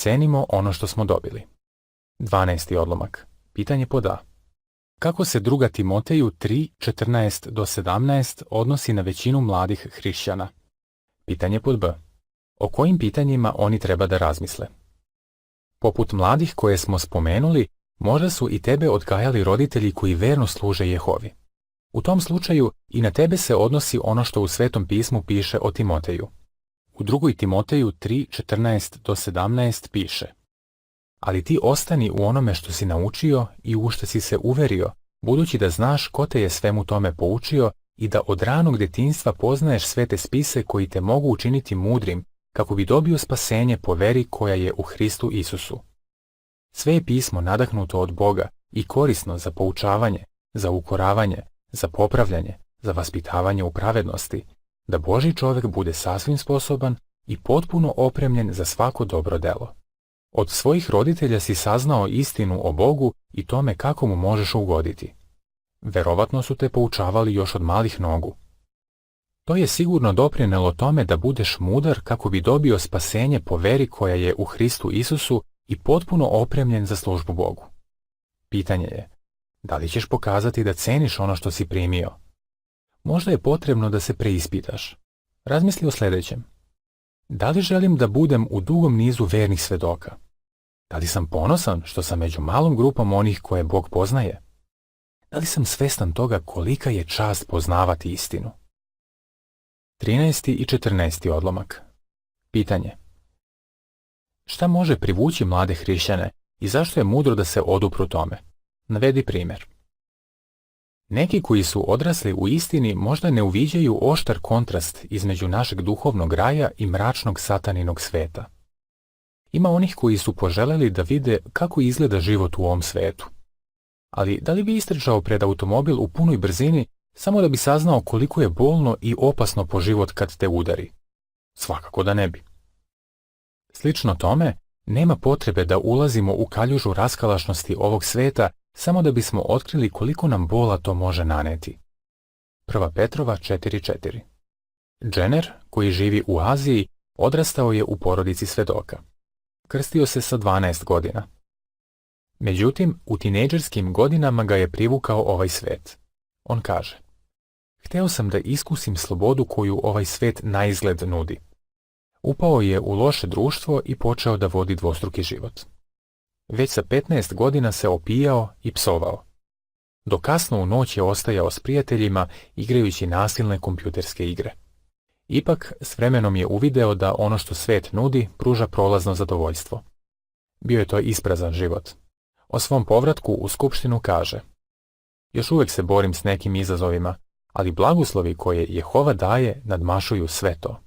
Cenimo ono što smo dobili. 12. odlomak. Pitanje pod A. Kako se 2. Timoteju 3:14-17 odnosi na većinu mladih hrišćana? Pitanje pod B. O kojim pitanjima oni treba da razmisle? Poput mladih koje smo spomenuli, možda su i tebe odgajali roditelji koji verno služe Jehovi. U tom slučaju i na tebe se odnosi ono što u Svetom pismu piše o Timoteju. U 2. Timoteju 3:14-17 piše: Ali ti ostani u onome što si naučio i u što si se uverio, budući da znaš ko te je svemu tome poučio i da od ranog detinjstva poznaješ svete spise koji te mogu učiniti mudrim, kako bi dobio spasenje po veri koja je u Hristu Isusu. Sve je pismo nadahnuto od Boga i korisno za poučavanje, za ukoravanje, za popravljanje, za vaspitavanje u pravednosti, da Božji čovjek bude sasvim sposoban i potpuno opremljen za svako dobro delo. Od svojih roditelja si saznao istinu o Bogu i tome kako mu možeš ugoditi. Verovatno su te poučavali još od malih nogu. To je sigurno doprinelo tome da budeš mudar kako bi dobio spasenje po veri koja je u Hristu Isusu i potpuno opremljen za službu Bogu. Pitanje je, da li ćeš pokazati da ceniš ono što si primio? Možda je potrebno da se preispitaš. Razmisli o sljedećem. Da li želim da budem u dugom nizu vernih svedoka? Da li sam ponosan što sam među malom grupom onih koje Bog poznaje? Da li sam svestan toga kolika je čast poznavati istinu? 13. i 14. odlomak. Pitanje. Šta može privući mlade hrišćane i zašto je mudro da se odupru tome? Navedi primjer. Neki koji su odrasli u istini možda ne uviđaju oštar kontrast između našeg duhovnog raja i mračnog sataninog sveta. Ima onih koji su poželjeli da vide kako izgleda život u ovom svetu. Ali da li bi istrčao pred automobil u punoj brzini samo da bi saznao koliko je bolno i opasno po život kad te udari? Svakako da ne bi. Slično tome, nema potrebe da ulazimo u kaljužu raskalašnosti ovog sveta samo da bismo otkrili koliko nam bola to može naneti. 1. Petrova 4:4. Jenner, koji živi u Aziji, odrastao je u porodici svedoka. Krstio se sa 12 godina. Međutim, u tinejdžerskim godinama ga je privukao ovaj svet. On kaže: Hteo sam da iskusim slobodu koju ovaj svet naizgled nudi. Upao je u loše društvo i počeo da vodi dvostruki život. Već sa 15 godina se opijao i psovao. Do kasno u noć je ostajao s prijateljima igrajući nasilne kompjuterske igre. Ipak, s vremenom je uvideo da ono što svet nudi pruža prolazno zadovoljstvo. Bio je to isprazan život. O svom povratku u skupštinu kaže: Još uvijek se borim s nekim izazovima, ali blagoslovi koje Jehova daje nadmašuju sve to.